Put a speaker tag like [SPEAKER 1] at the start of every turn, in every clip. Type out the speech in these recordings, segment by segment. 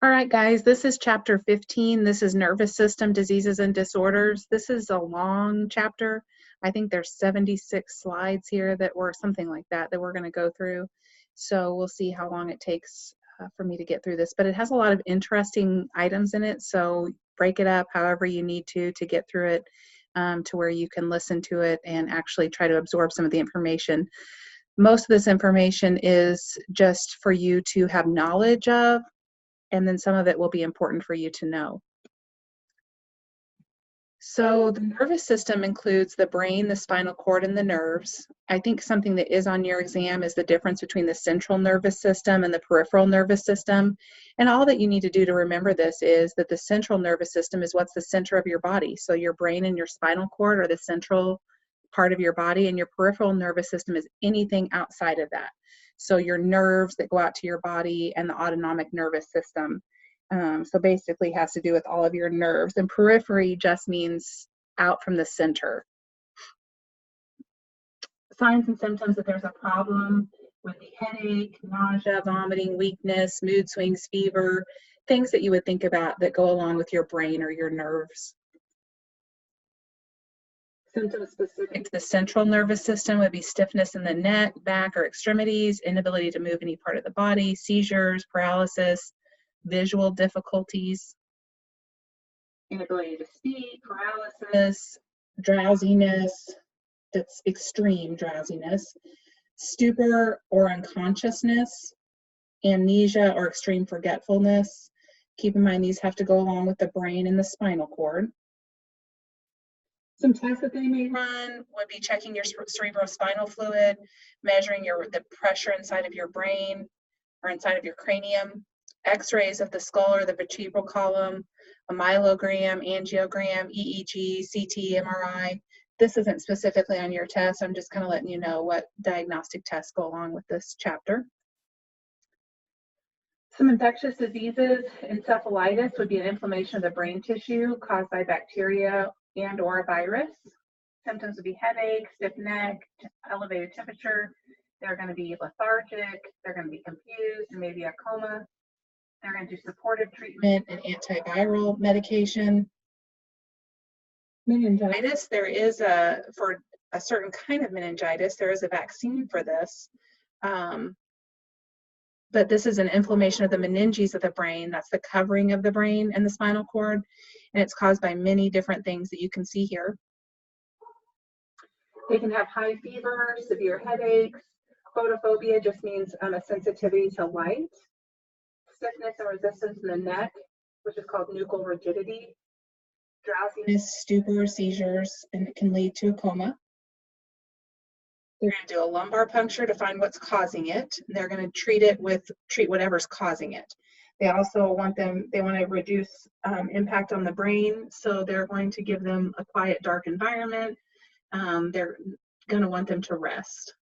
[SPEAKER 1] All right, guys, this is chapter 15. This is nervous system diseases and disorders. This is a long chapter. I think there's 76 slides here that were something like that we're going to go through. So we'll see how long it takes for me to get through this. But it has a lot of interesting items in it, so break it up however you need to get through it to where you can listen to it and actually try to absorb some of the information. Most of this information is just for you to have knowledge of, and then some of it will be important for you to know. So the nervous system includes the brain, the spinal cord, and the nerves. I think something that is on your exam is the difference between the central nervous system and the peripheral nervous system. And all that you need to do to remember this is that the central nervous system is what's the center of your body. So your brain and your spinal cord are the central part of your body, and your peripheral nervous system is anything outside of that. So your nerves that go out to your body and the autonomic nervous system. So basically has to do with all of your nerves, and periphery just means out from the center. Signs and symptoms that there's a problem would be headache, nausea, vomiting, weakness, mood swings, fever, things that you would think about that go along with your brain or your nerves. Symptoms specific to the central nervous system would be stiffness in the neck, back, or extremities, inability to move any part of the body, seizures, paralysis, visual difficulties, inability to speak, paralysis, drowsiness, that's extreme drowsiness, stupor or unconsciousness, amnesia or extreme forgetfulness. Keep in mind these have to go along with the brain and the spinal cord. Some tests that they may run would be checking your cerebrospinal fluid, measuring the pressure inside of your brain or inside of your cranium, x-rays of the skull or the vertebral column, a myelogram, angiogram, EEG, CT, MRI. This isn't specifically on your test. I'm just kind of letting you know what diagnostic tests go along with this chapter. Some infectious diseases, encephalitis would be an inflammation of the brain tissue caused by bacteria and or a virus. Symptoms would be headache, stiff neck, elevated temperature. They're going to be lethargic, they're going to be confused, and maybe a coma. They're going to do supportive treatment and antiviral medication. Meningitis, for a certain kind of meningitis, there is a vaccine for this. But this is an inflammation of the meninges of the brain. That's the covering of the brain and the spinal cord. And it's caused by many different things that you can see here. They can have high fever, severe headaches. Photophobia just means a sensitivity to light. Stiffness and resistance in the neck, which is called nuchal rigidity. Drowsiness, stupor, seizures, and it can lead to a coma. They're going to do a lumbar puncture to find what's causing it. And they're going to treat whatever's causing it. They also want to reduce impact on the brain, so they're going to give them a quiet, dark environment. They're going to want them to rest.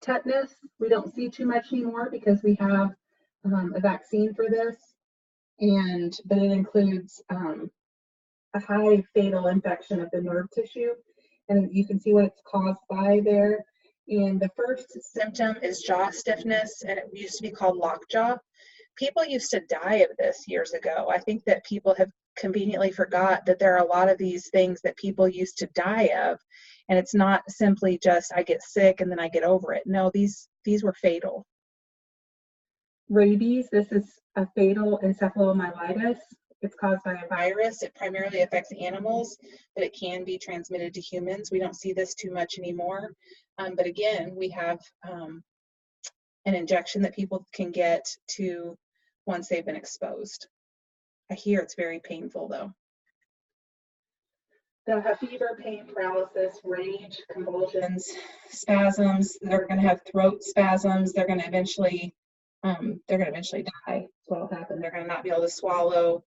[SPEAKER 1] Tetanus, we don't see too much anymore because we have a vaccine for this, but it includes a high fatal infection of the nerve tissue, and you can see what it's caused by there. And the first symptom is jaw stiffness, and it used to be called lockjaw. People used to die of this years ago. I think that people have conveniently forgot that there are a lot of these things that people used to die of, and it's not simply just I get sick and then I get over it. No, these were fatal. Rabies, this is a fatal encephalomyelitis. It's caused by a virus. It primarily affects animals, but it can be transmitted to humans. We don't see this too much anymore. But again, we have an injection that people can get to once they've been exposed. I hear it's very painful though. They'll have fever, pain, paralysis, rage, convulsions, spasms. They're going to have throat spasms. They're going to eventually die. That's what will happen. They're going to not be able to swallow,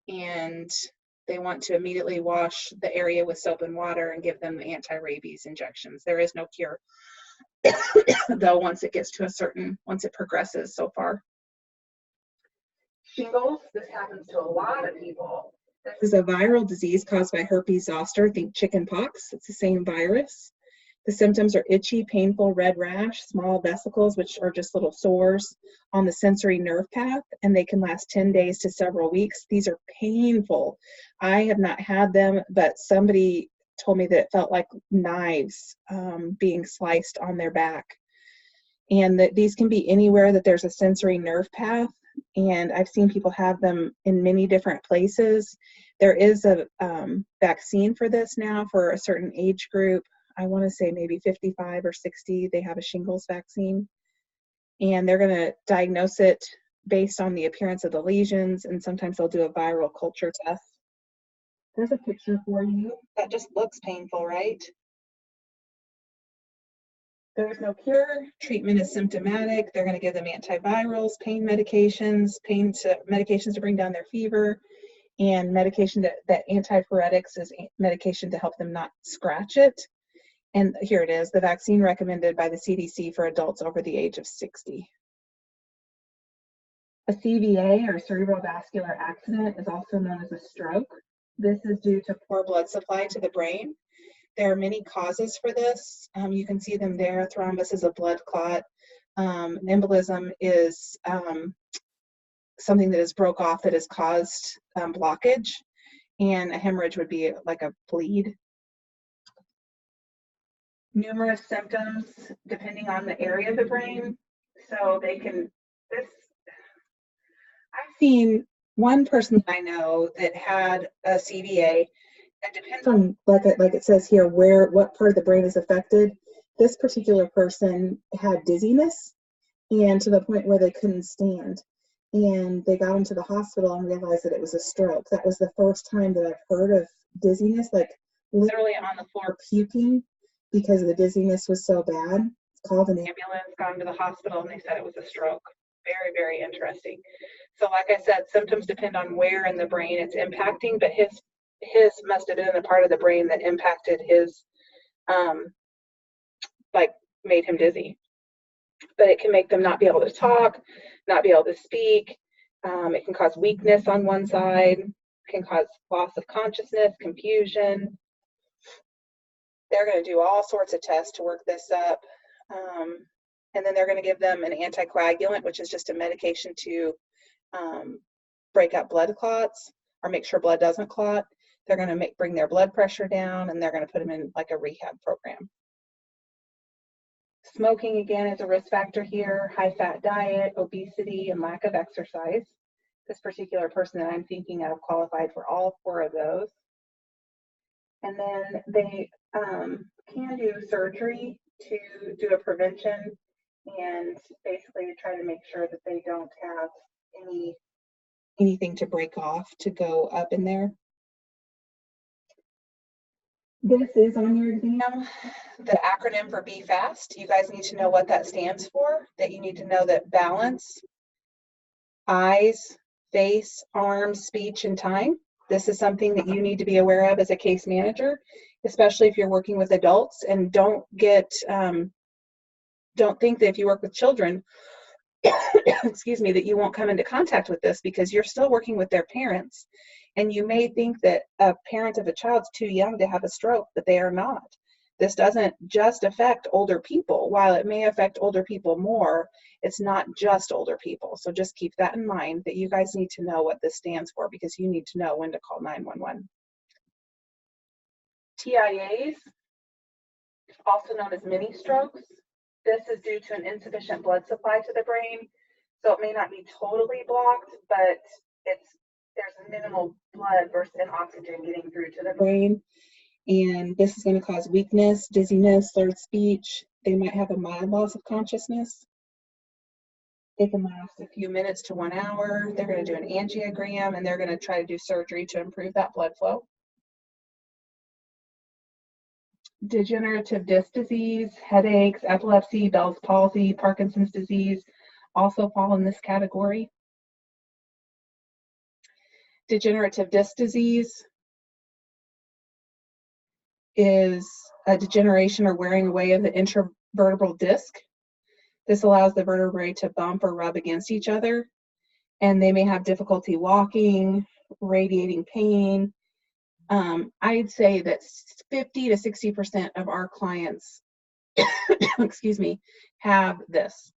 [SPEAKER 1] and they want to immediately wash the area with soap and water and give them anti-rabies injections. There is no cure, though, once it progresses so far. Shingles, this happens to a lot of people. This is a viral disease caused by herpes zoster. Think chicken pox. It's the same virus. The symptoms are itchy, painful red rash, small vesicles, which are just little sores on the sensory nerve path, and they can last 10 days to several weeks. These are painful. I have not had them, but somebody told me that it felt like knives being sliced on their back. And that these can be anywhere that there's a sensory nerve path. And I've seen people have them in many different places. There is a vaccine for this now for a certain age group. I want to say maybe 55 or 60, they have a shingles vaccine. And they're going to diagnose it based on the appearance of the lesions, and sometimes they'll do a viral culture test. There's a picture for you. That just looks painful, right? There's no cure. Treatment is symptomatic. They're going to give them antivirals, pain medications, medications to bring down their fever, and medication that antipyretics is medication to help them not scratch it. And here it is, the vaccine recommended by the CDC for adults over the age of 60. A CVA, or cerebrovascular accident, is also known as a stroke. This is due to poor blood supply to the brain. There are many causes for this. You can see them there. Thrombus is a blood clot. Embolism is something that is broke off that has caused blockage. And a hemorrhage would be like a bleed. Numerous symptoms depending on the area of the brain. So they can, I've seen one person I know that had a CVA. It depends on, like it says here, what part of the brain is affected. This particular person had dizziness, and to the point where they couldn't stand. And they got him to the hospital and realized that it was a stroke. That was the first time that I've heard of dizziness, like literally on the floor puking because the dizziness was so bad. Called an ambulance, got him to the hospital, and they said it was a stroke. Very, very interesting. So like I said, symptoms depend on where in the brain it's impacting, but his must have been the part of the brain that impacted his, like made him dizzy. But it can make them not be able to talk, not be able to speak. It can cause weakness on one side, can cause loss of consciousness, confusion. They're going to do all sorts of tests to work this up. And then they're going to give them an anticoagulant, which is just a medication to break up blood clots or make sure blood doesn't clot. They're going to bring their blood pressure down, and they're going to put them in like a rehab program. Smoking, again, is a risk factor here. High-fat diet, obesity, and lack of exercise. This particular person that I'm thinking of qualified for all 4 of those. And then they can do surgery to do a prevention and basically try to make sure that they don't have anything to break off to go up in there. This is on your exam, the acronym for BFAST. You guys need to know what that stands for, that you need to know that balance, eyes, face, arms, speech, and time. This is something that you need to be aware of as a case manager, especially if you're working with adults. And don't think that if you work with children, excuse me, that you won't come into contact with this, because you're still working with their parents. And you may think that a parent of a child's too young to have a stroke, but they are not. This doesn't just affect older people. While it may affect older people more, it's not just older people. So just keep that in mind, that you guys need to know what this stands for, because you need to know when to call 911. TIAs, also known as mini strokes. This is due to an insufficient blood supply to the brain. So it may not be totally blocked, but there's minimal blood and oxygen getting through to the brain. And this is going to cause weakness, dizziness, slurred speech. They might have a mild loss of consciousness. It can last a few minutes to 1 hour. They're going to do an angiogram, and they're going to try to do surgery to improve that blood flow. Degenerative disc disease, headaches, epilepsy, Bell's palsy, Parkinson's disease also fall in this category. Degenerative disc disease is a degeneration or wearing away of the intervertebral disc. This allows the vertebrae to bump or rub against each other, and they may have difficulty walking, radiating pain. I'd say that 50 to 60% of our clients excuse me, have this.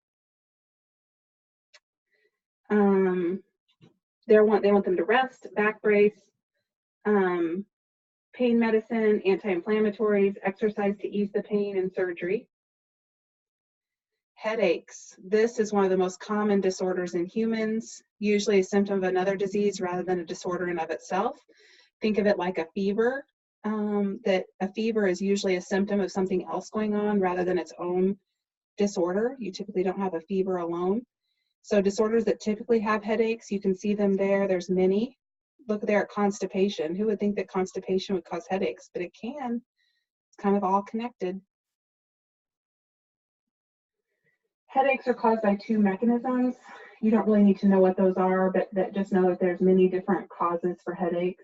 [SPEAKER 1] They want them to rest, back brace, pain medicine, anti-inflammatories, exercise to ease the pain, and surgery. Headaches. This is one of the most common disorders in humans, usually a symptom of another disease rather than a disorder in of itself. Think of it like a fever, that a fever is usually a symptom of something else going on rather than its own disorder. You typically don't have a fever alone. So disorders that typically have headaches, you can see them there. There's many. Look there at constipation. Who would think that constipation would cause headaches? But it can. It's kind of all connected. Headaches are caused by two mechanisms. You don't really need to know what those are, but just know that there's many different causes for headaches.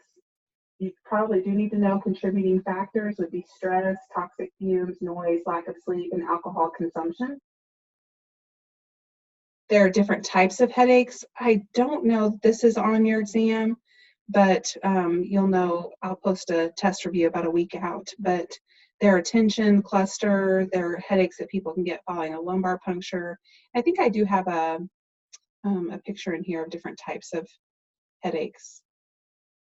[SPEAKER 1] You probably do need to know contributing factors would be stress, toxic fumes, noise, lack of sleep, and alcohol consumption. There are different types of headaches. I don't know if this is on your exam, but you'll know. I'll post a test review about a week out. But there are tension, cluster, there are headaches that people can get following a lumbar puncture. I think I do have a picture in here of different types of headaches.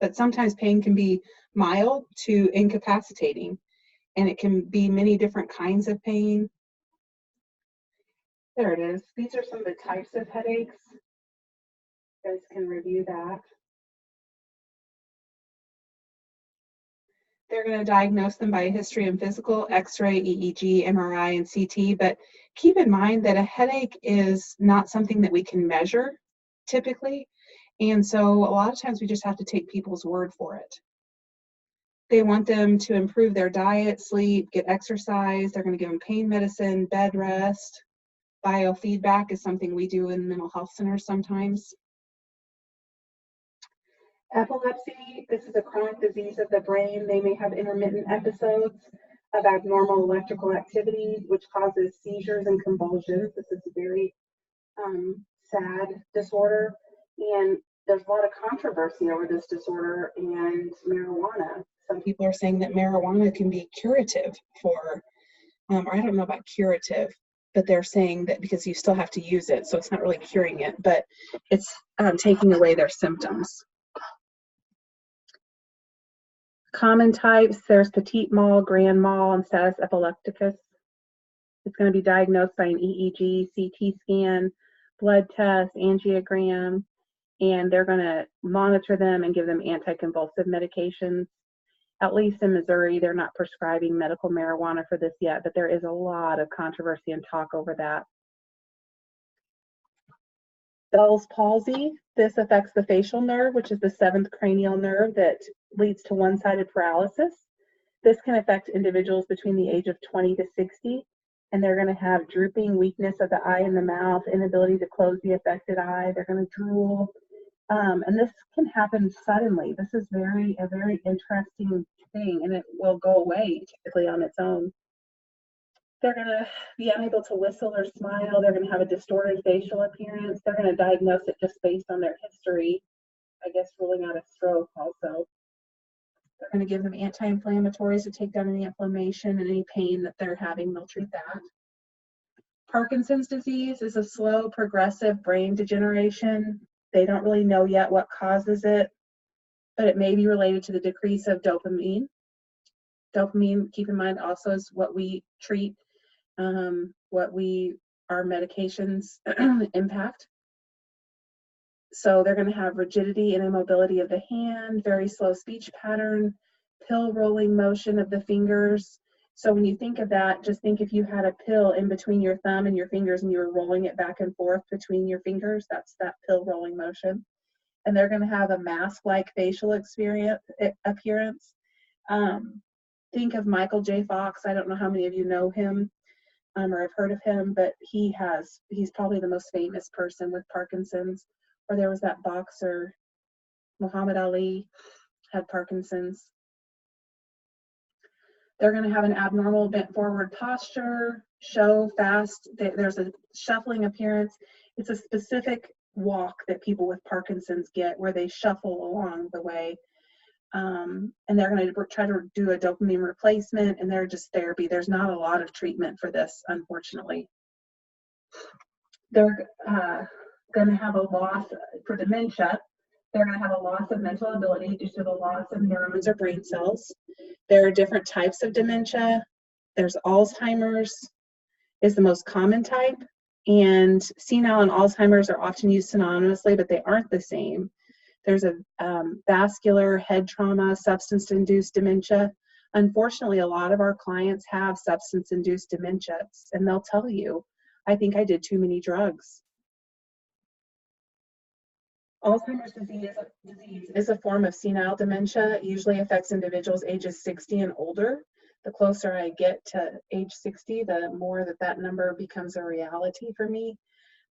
[SPEAKER 1] But sometimes pain can be mild to incapacitating, and it can be many different kinds of pain. There it is. These are some of the types of headaches. You guys can review that. They're going to diagnose them by a history and physical, X-ray, EEG, MRI, and CT. But keep in mind that a headache is not something that we can measure typically. And so a lot of times we just have to take people's word for it. They want them to improve their diet, sleep, get exercise. They're going to give them pain medicine, bed rest. Biofeedback is something we do in mental health centers sometimes. Epilepsy, this is a chronic disease of the brain. They may have intermittent episodes of abnormal electrical activity, which causes seizures and convulsions. This is a very sad disorder. And there's a lot of controversy over this disorder and marijuana. Some people are saying that marijuana can be curative for, or I don't know about curative, but they're saying that because you still have to use it, so it's not really curing it, but it's taking away their symptoms. Common types, there's petit mal, grand mal, and status epilepticus. It's going to be diagnosed by an EEG, CT scan, blood test, angiogram, and they're going to monitor them and give them anticonvulsive medications. At least in Missouri, they're not prescribing medical marijuana for this yet, but there is a lot of controversy and talk over that. Bell's palsy, this affects the facial nerve, which is the 7th cranial nerve that leads to one-sided paralysis. This can affect individuals between the age of 20 to 60, and they're going to have drooping, weakness of the eye and the mouth, inability to close the affected eye. They're going to drool, and this can happen suddenly. This is a very interesting thing, and it will go away typically on its own. They're going to be unable to whistle or smile. They're going to have a distorted facial appearance. They're going to diagnose it just based on their history, I guess ruling out a stroke also. They're going to give them anti-inflammatories to take down any inflammation and any pain that they're having. They'll treat that. Parkinson's disease is a slow, progressive brain degeneration. They don't really know yet what causes it, but it may be related to the decrease of dopamine. Dopamine, keep in mind, also is what we treat, our medications impact. So they're going to have rigidity and immobility of the hand, very slow speech pattern, pill rolling motion of the fingers. So when you think of that, just think if you had a pill in between your thumb and your fingers and you were rolling it back and forth between your fingers, that's that pill rolling motion. And they're going to have a mask-like facial appearance. Think of Michael J. Fox. I don't know how many of you know him or have heard of him, but he's probably the most famous person with Parkinson's. Or there was that boxer, Muhammad Ali, had Parkinson's. They're going to have an abnormal bent forward posture, show fast. There's a shuffling appearance. It's a specific walk that people with Parkinson's get where they shuffle along the way. and they're going to try to do a dopamine replacement, and they're just therapy. There's not a lot of treatment for this, unfortunately. They're going to have a loss for dementia. They're going to have a loss of mental ability due to the loss of neurons or brain cells. There are different types of dementia. There's Alzheimer's is the most common type, and senile and Alzheimer's are often used synonymously, but they aren't the same. There's a vascular head trauma, substance-induced dementia. Unfortunately, a lot of our clients have substance-induced dementia, and they'll tell you, I think I did too many drugs. Alzheimer's disease is a form of senile dementia. It usually affects individuals ages 60 and older. The closer I get to age 60, the more that number becomes a reality for me.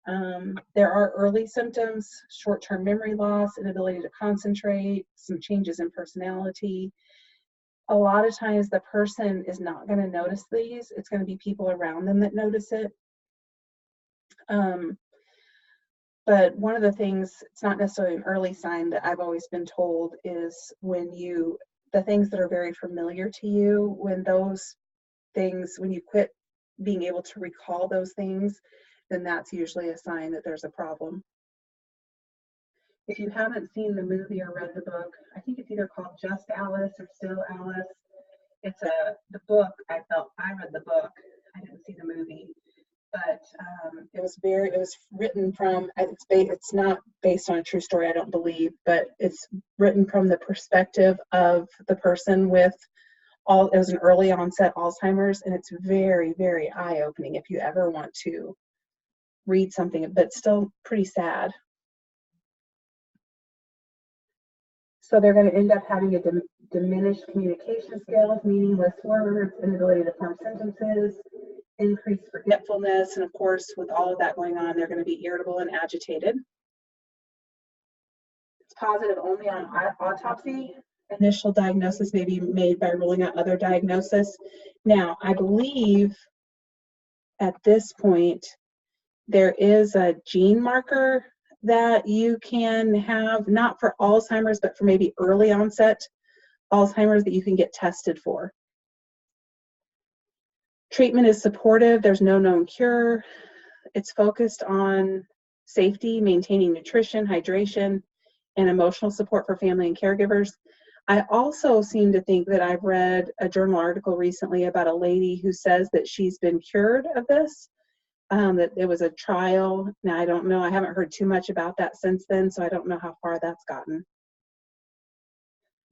[SPEAKER 1] There are early symptoms: short-term memory loss, inability to concentrate, some changes in personality. A lot of times the person is not going to notice these. It's going to be people around them that notice it. But one of the things, it's not necessarily an early sign that I've always been told, is when the things that are very familiar to you, when you quit being able to recall those things, then that's usually a sign that there's a problem. If you haven't seen the movie or read the book, I think it's either called Just Alice or Still Alice. It's the book. I read the book. I didn't see the movie, but it was written from. It's not based on a true story, I don't believe, but it's written from the perspective of the person with it was an early onset Alzheimer's, and it's very, very eye-opening if you ever want to read something, but still pretty sad. So they're going to end up having a diminished communication skills, meaningless words, inability to form sentences, increased forgetfulness, and of course, with all of that going on, they're going to be irritable and agitated. It's positive only on autopsy. Initial diagnosis may be made by ruling out other diagnosis. Now, I believe at this point, there is a gene marker that you can have, not for Alzheimer's, but for maybe early onset Alzheimer's, that you can get tested for. Treatment is supportive. There's no known cure. It's focused on safety, maintaining nutrition, hydration, and emotional support for family and caregivers. I also seem to think that I've read a journal article recently about a lady who says that she's been cured of this. That it was a trial. Now, I don't know. I haven't heard too much about that since then, so I don't know how far that's gotten.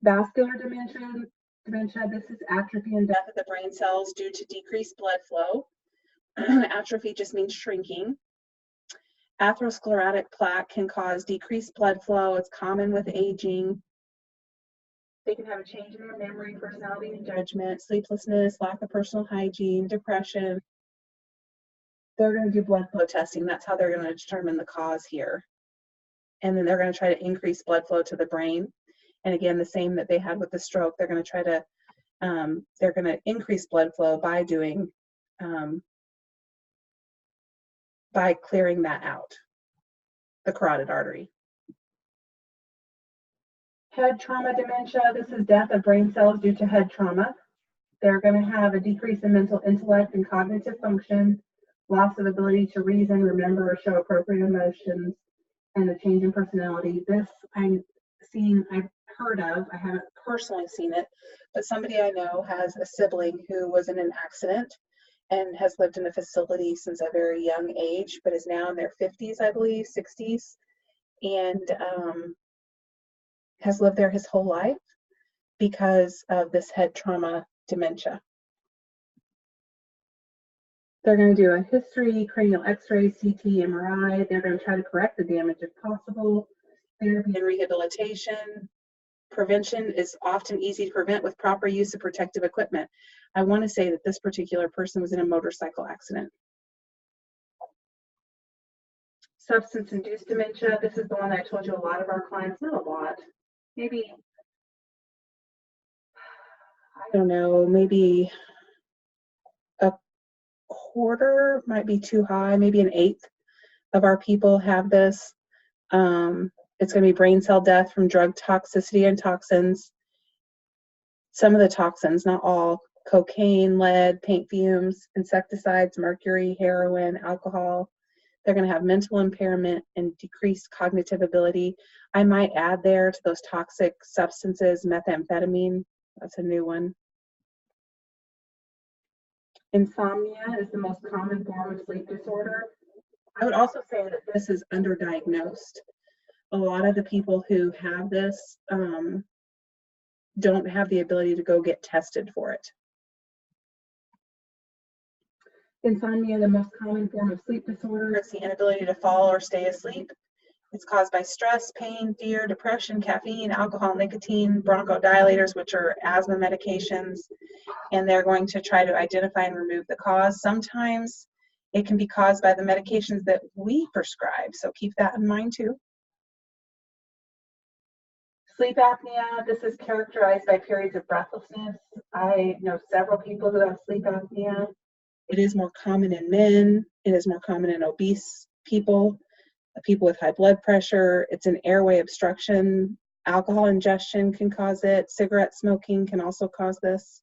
[SPEAKER 1] Vascular dementia, this is atrophy and death of the brain cells due to decreased blood flow. Atrophy just means shrinking. Atherosclerotic plaque can cause decreased blood flow. It's common with aging. They can have a change in their memory, personality, and judgment, sleeplessness, lack of personal hygiene, depression. They're going to do blood flow testing. That's how they're going to determine the cause here. And then they're going to try to increase blood flow to the brain. And again, the same that they had with the stroke, they're going to try to, they're going to increase blood flow by doing, by clearing that out, the carotid artery. Head trauma dementia, this is death of brain cells due to head trauma. They're going to have a decrease in mental intellect and cognitive function, loss of ability to reason, remember, or show appropriate emotions, and a change in personality. This I've heard of. I haven't personally seen it, but somebody I know has a sibling who was in an accident and has lived in a facility since a very young age, but is now in their 50s, I believe, 60s, and has lived there his whole life because of this head trauma dementia. They're going to do a history, cranial x-ray, CT, MRI. They're going to try to correct the damage if possible. Therapy and rehabilitation. Prevention is often easy to prevent with proper use of protective equipment. I want to say that this particular person was in a motorcycle accident. Substance-induced dementia. This is the one I told you a lot of our clients, not a lot, maybe, I don't know, maybe a quarter, might be too high, maybe an eighth of our people have this. It's going to be brain cell death from drug toxicity and toxins, Some of the toxins, not all: cocaine, lead, paint fumes, insecticides, mercury, heroin, alcohol. They're going to have mental impairment and decreased cognitive ability. I might add there to those toxic substances, methamphetamine. That's a new one. Insomnia is the most common form of sleep disorder. I would also say that this is underdiagnosed. A lot of the people who have this don't have the ability to go get tested for it. Insomnia, the most common form of sleep disorder. It's the inability to fall or stay asleep. It's caused by stress, pain, fear, depression, caffeine, alcohol, nicotine, bronchodilators, which are asthma medications, and they're going to try to identify and remove the cause. Sometimes it can be caused by the medications that we prescribe, so keep that in mind too. Sleep apnea, this is characterized by periods of breathlessness. I know several people who have sleep apnea. It is more common in men. It is more common in obese people, people with high blood pressure. It's an airway obstruction. Alcohol ingestion can cause it. Cigarette smoking can also cause this.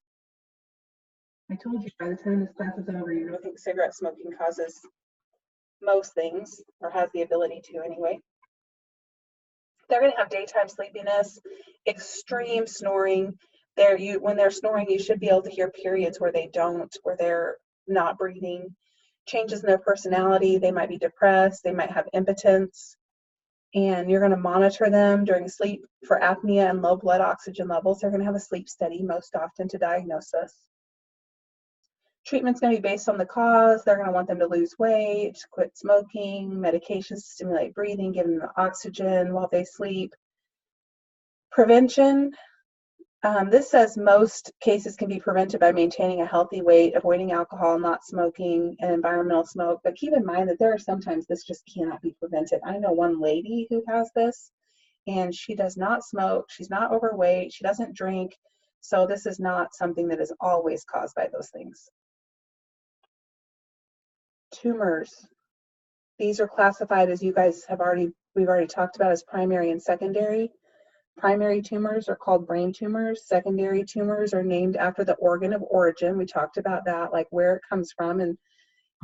[SPEAKER 1] I told you by the time this class is over, you're going to think cigarette smoking causes most things, or has the ability to anyway. They're going to have daytime sleepiness, extreme snoring. When they're snoring, you should be able to hear periods where they don't, where they're not breathing. Changes in their personality. They might be depressed. They might have impotence. And you're going to monitor them during sleep for apnea and low blood oxygen levels. They're going to have a sleep study most often to diagnose this. Treatment's going to be based on the cause. They're going to want them to lose weight, quit smoking, medications to stimulate breathing, give them the oxygen while they sleep. Prevention. This says most cases can be prevented by maintaining a healthy weight, avoiding alcohol, not smoking, and environmental smoke. But keep in mind that there are sometimes this just cannot be prevented. I know one lady who has this, and she does not smoke. She's not overweight. She doesn't drink. So this is not something that is always caused by those things. Tumors. These are classified, as you guys have we've already talked about, as primary and secondary. Primary tumors are called brain tumors. Secondary tumors are named after the organ of origin. We talked about that, like where it comes from, and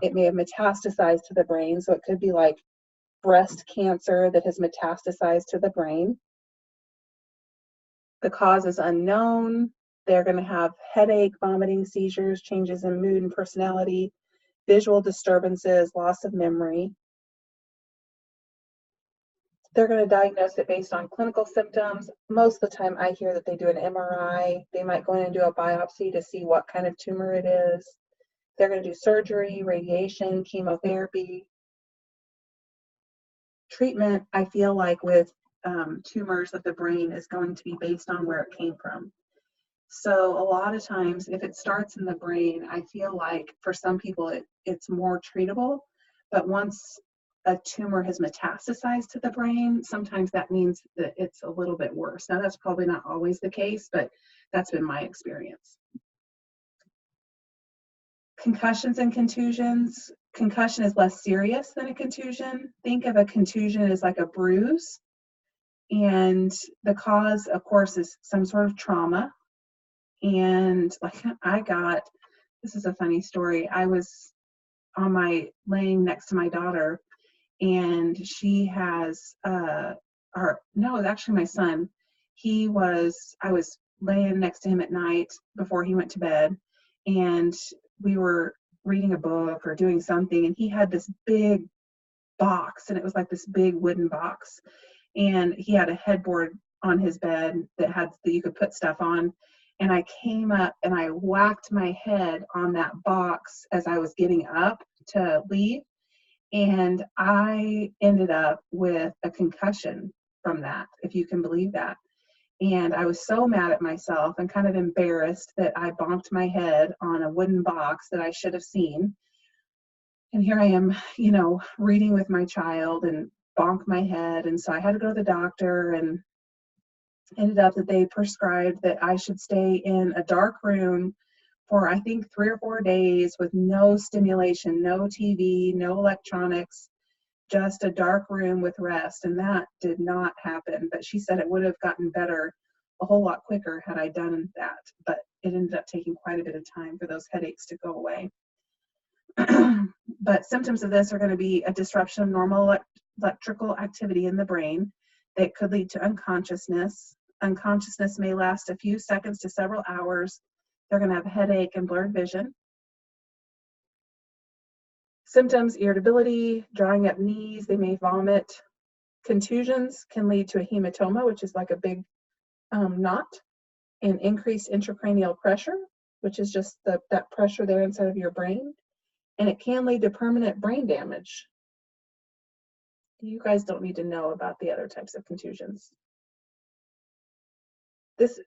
[SPEAKER 1] it may have metastasized to the brain. So it could be like breast cancer that has metastasized to the brain. The cause is unknown. They're going to have headache, vomiting, seizures, changes in mood and personality, visual disturbances, loss of memory. They're going to diagnose it based on clinical symptoms. Most of the time I hear that they do an MRI. They might go in and do a biopsy to see what kind of tumor it is. They're going to do surgery, radiation, chemotherapy. Treatment, I feel like with tumors of the brain, is going to be based on where it came from. So a lot of times if it starts in the brain, I feel like for some people it's more treatable. But once a tumor has metastasized to the brain, sometimes that means that it's a little bit worse. Now, that's probably not always the case, but that's been my experience. Concussions and contusions. Concussion is less serious than a contusion. Think of a contusion as like a bruise. And the cause, of course, is some sort of trauma. And like this is a funny story. I was laying next to my daughter, and she has it was actually my son. I was laying next to him at night before he went to bed, and we were reading a book or doing something, and he had this big box, and it was like this big wooden box, and he had a headboard on his bed that you could put stuff on. And I came up and I whacked my head on that box as I was getting up to leave. And I ended up with a concussion from that, if you can believe that. And I was so mad at myself and kind of embarrassed that I bonked my head on a wooden box that I should have seen. And here I am, reading with my child and bonk my head. And so I had to go to the doctor, and ended up that they prescribed that I should stay in a dark room for, I think, 3 or 4 days with no stimulation, no TV, no electronics, just a dark room with rest. And that did not happen. But she said it would have gotten better a whole lot quicker had I done that, but it ended up taking quite a bit of time for those headaches to go away. But symptoms of this are going to be a disruption of normal electrical activity in the brain that could lead to unconsciousness. Unconsciousness may last a few seconds to several hours. They're going to have headache and blurred vision. Symptoms: irritability, drawing up knees, they may vomit. Contusions can lead to a hematoma, which is like a big knot, and increased intracranial pressure, which is just that pressure there inside of your brain. And it can lead to permanent brain damage. You guys don't need to know about the other types of contusions. This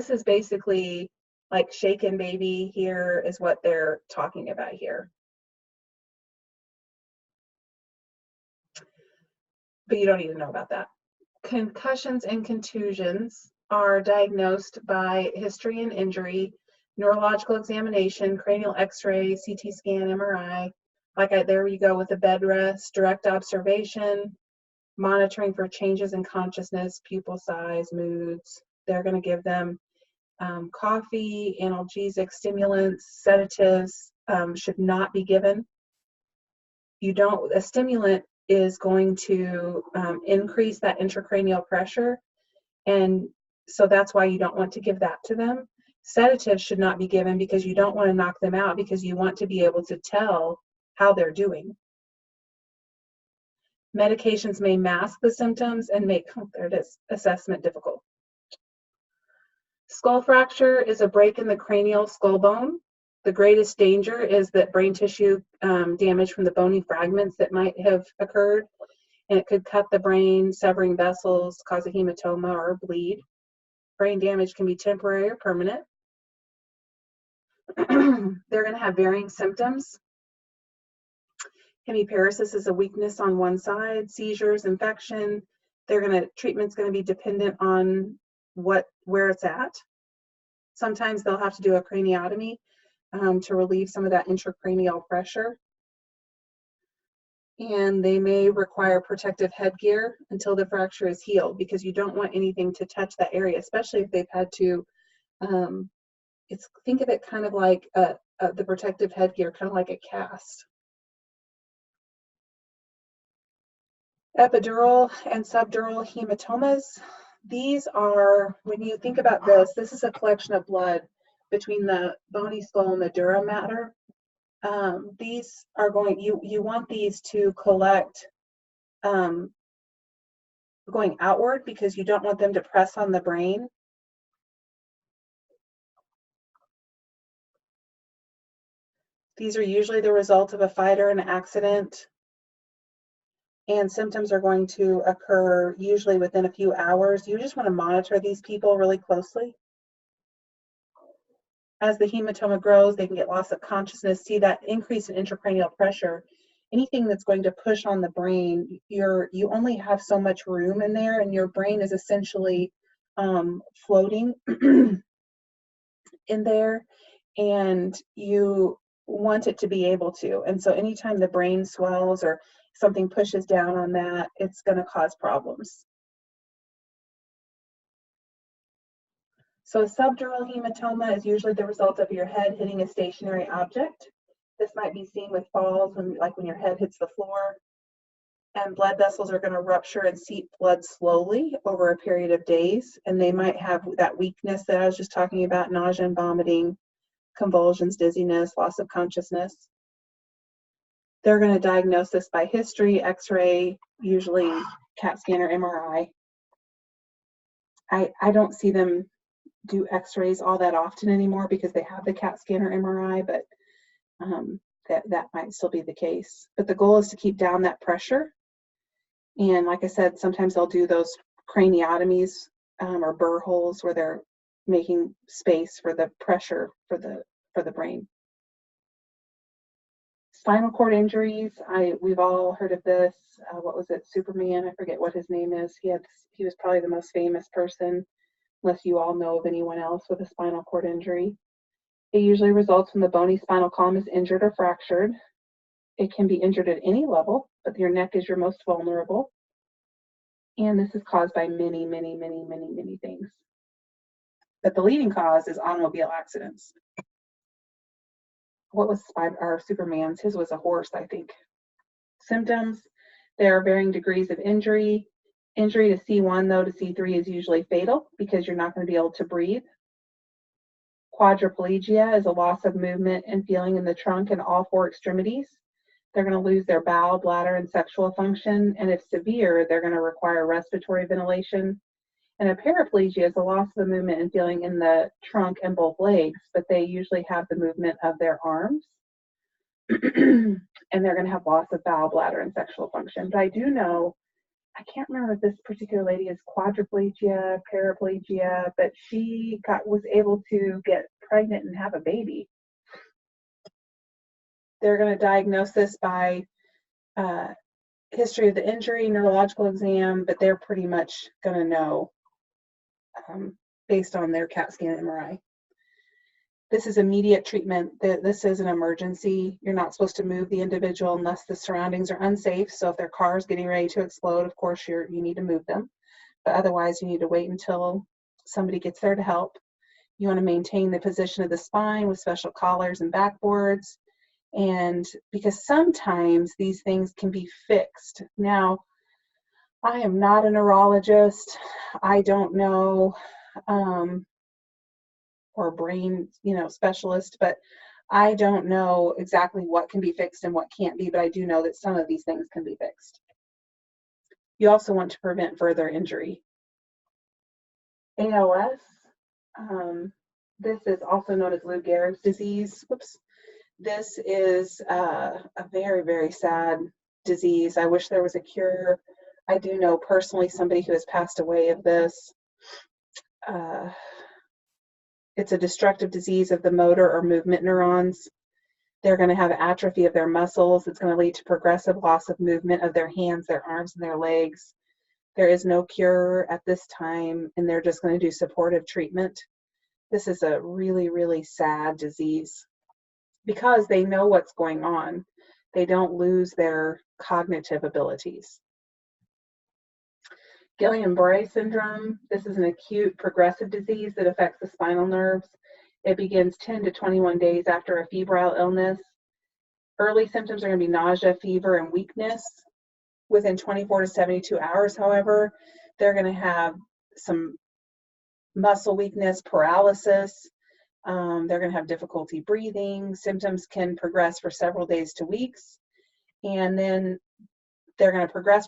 [SPEAKER 1] is basically like shaken baby. Here is what they're talking about here. But you don't need to know about that. Concussions and contusions are diagnosed by history and injury, neurological examination, cranial x-ray, CT scan, MRI. There you go with the bed rest, direct observation, monitoring for changes in consciousness, pupil size, moods. They're going to give them coffee, analgesic stimulants, sedatives should not be given. A stimulant is going to increase that intracranial pressure, and so that's why you don't want to give that to them. Sedatives should not be given because you don't want to knock them out, because you want to be able to tell how they're doing. Medications may mask the symptoms and make assessment difficult. Skull fracture is a break in the cranial skull bone. The greatest danger is that brain tissue damage from the bony fragments that might have occurred, and it could cut the brain, severing vessels, cause a hematoma or bleed. Brain damage can be temporary or permanent. They're going to have varying symptoms. Hemiparesis is a weakness on one side, seizures, infection. Treatment's going to be dependent on where it's at. Sometimes they'll have to do a craniotomy to relieve some of that intracranial pressure. And they may require protective headgear until the fracture is healed, because you don't want anything to touch that area, especially if they've had to, think of it kind of like the protective headgear, kind of like a cast. Epidural and subdural hematomas. These are, when you think about this is a collection of blood between the bony skull and the dura mater. These are you want these to collect going outward, because you don't want them to press on the brain. These are usually the result of a fight or an accident, and symptoms are going to occur usually within a few hours. You just want to monitor these people really closely. As the hematoma grows, they can get loss of consciousness. See that increase in intracranial pressure. Anything that's going to push on the brain, you only have so much room in there, and your brain is essentially floating in there, and you want it to be able to. And so anytime the brain swells or something pushes down on that, it's going to cause problems. So a subdural hematoma is usually the result of your head hitting a stationary object. This might be seen with falls, when your head hits the floor. And blood vessels are going to rupture and seep blood slowly over a period of days. And they might have that weakness that I was just talking about: nausea and vomiting, convulsions, dizziness, loss of consciousness. They're going to diagnose this by history, x-ray, usually CAT scan or MRI. I don't see them do x-rays all that often anymore because they have the CAT scan or MRI, but that might still be the case. But the goal is to keep down that pressure. And like I said, sometimes they'll do those craniotomies or burr holes where they're making space for the pressure for the brain. Spinal cord injuries, we've all heard of this. What was it, Superman? I forget what his name is. He was probably the most famous person, unless you all know of anyone else with a spinal cord injury. It usually results when the bony spinal column is injured or fractured. It can be injured at any level, but your neck is your most vulnerable.
[SPEAKER 2] And this is caused by many, many, many, many, many things. But the leading cause is automobile accidents. What was Superman's? His was a horse, I think. Symptoms, there are varying degrees of injury. Injury to C1, though, to C3 is usually fatal because you're not going to be able to breathe. Quadriplegia is a loss of movement and feeling in the trunk and all four extremities. They're going to lose their bowel, bladder, and sexual function, and if severe, they're going to require respiratory ventilation. And a paraplegia is a loss of the movement and feeling in the trunk and both legs, but they usually have the movement of their arms. And they're going to have loss of bowel, bladder, and sexual function. But I do know, I can't remember if this particular lady is quadriplegia, paraplegia, but she was able to get pregnant and have a baby. They're going to diagnose this by history of the injury, neurological exam, but they're pretty much going to know based on their CAT scan and MRI. This is immediate treatment. This is an emergency. You're not supposed to move the individual unless the surroundings are unsafe. So if their car is getting ready to explode, of course, you need to move them. But otherwise, you need to wait until somebody gets there to help. You want to maintain the position of the spine with special collars and backboards. And because sometimes these things can be fixed. Now, I am not a neurologist. I don't know, or brain, specialist, but I don't know exactly what can be fixed and what can't be, but I do know that some of these things can be fixed. You also want to prevent further injury. ALS, this is also known as Lou Gehrig's disease. Whoops. This is a very, very sad disease. I wish there was a cure. I do know personally somebody who has passed away of this. It's a destructive disease of the motor or movement neurons. They're going to have atrophy of their muscles. It's going to lead to progressive loss of movement of their hands, their arms, and their legs. There is no cure at this time, and they're just going to do supportive treatment. This is a really, really sad disease because they know what's going on. They don't lose their cognitive abilities. Guillain-Barré syndrome, this is an acute progressive disease that affects the spinal nerves. It begins 10 to 21 days after a febrile illness. Early symptoms are going to be nausea, fever, and weakness. Within 24 to 72 hours, however, they're going to have some muscle weakness, paralysis. They're going to have difficulty breathing. Symptoms can progress for several days to weeks. And then they're going to progress,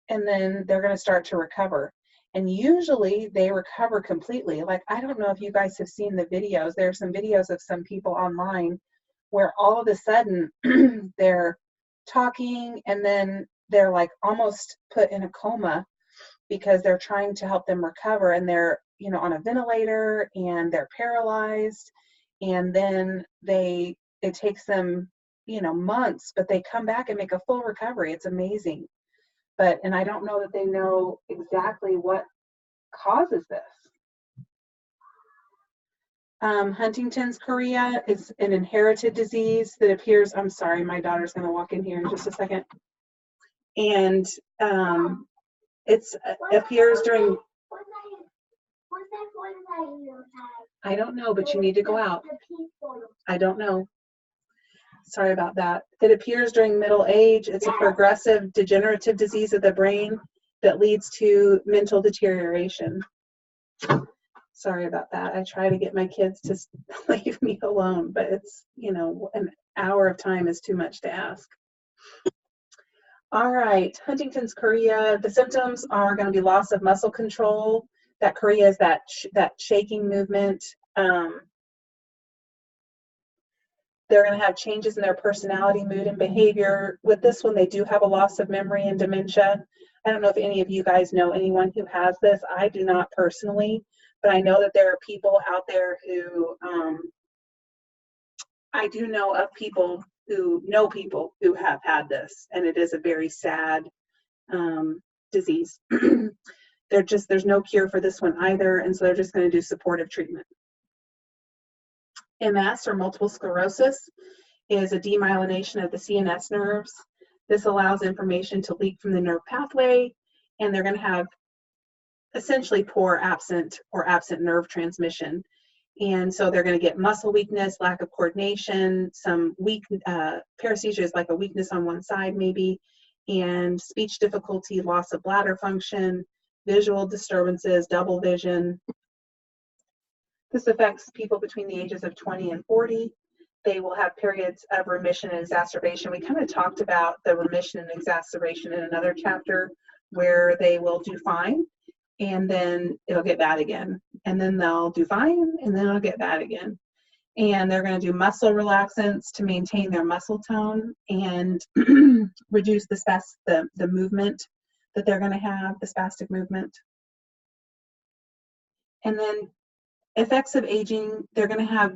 [SPEAKER 2] and then they're going to start to recover. And usually they recover completely. Like, I don't know if you guys have seen the videos. There are some videos of some people online where all of a sudden they're talking and then they're like almost put in a coma because they're trying to help them recover, and they're on a ventilator and they're paralyzed, and then it takes them months, but they come back and make a full recovery. It's amazing. And I don't know that they know exactly what causes this. Huntington's chorea is an inherited disease that appears, I'm sorry, my daughter's going to walk in here in just a second. And it appears during, I don't know, but you need to go out. I don't know. Sorry about that. It appears during middle age. It's a progressive degenerative disease of the brain that leads to mental deterioration. Sorry about that. I try to get my kids to leave me alone, but it's, an hour of time is too much to ask. All right, Huntington's chorea. The symptoms are going to be loss of muscle control. That chorea is that shaking movement. They're going to have changes in their personality, mood, and behavior. With this one, they do have a loss of memory and dementia. I don't know if any of you guys know anyone who has this. I do not personally, but I know that there are people out there who, I do know of people who know people who have had this, and it is a very sad disease. There's no cure for this one either, and so they're just going to do supportive treatment. MS, or multiple sclerosis, is a demyelination of the CNS nerves. This allows information to leak from the nerve pathway, and they're going to have essentially poor absent nerve transmission. And so they're going to get muscle weakness, lack of coordination, some weak paresthesia is like a weakness on one side maybe, and speech difficulty, loss of bladder function, visual disturbances, double vision. This affects people between the ages of 20 and 40. They will have periods of remission and exacerbation. We kind of talked about the remission and exacerbation in another chapter, where they will do fine and then it'll get bad again. And then they'll do fine and then it'll get bad again. And they're going to do muscle relaxants to maintain their muscle tone and reduce the movement that they're going to have, the spastic movement. And then effects of aging,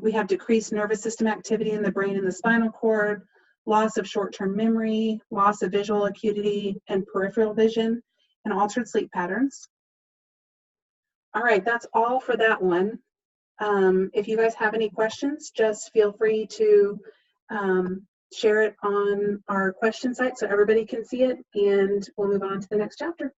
[SPEAKER 2] we have decreased nervous system activity in the brain and the spinal cord, loss of short-term memory, loss of visual acuity and peripheral vision, and altered sleep patterns. All right, that's all for that one. If you guys have any questions, just feel free to share it on our question site so everybody can see it, and we'll move on to the next chapter.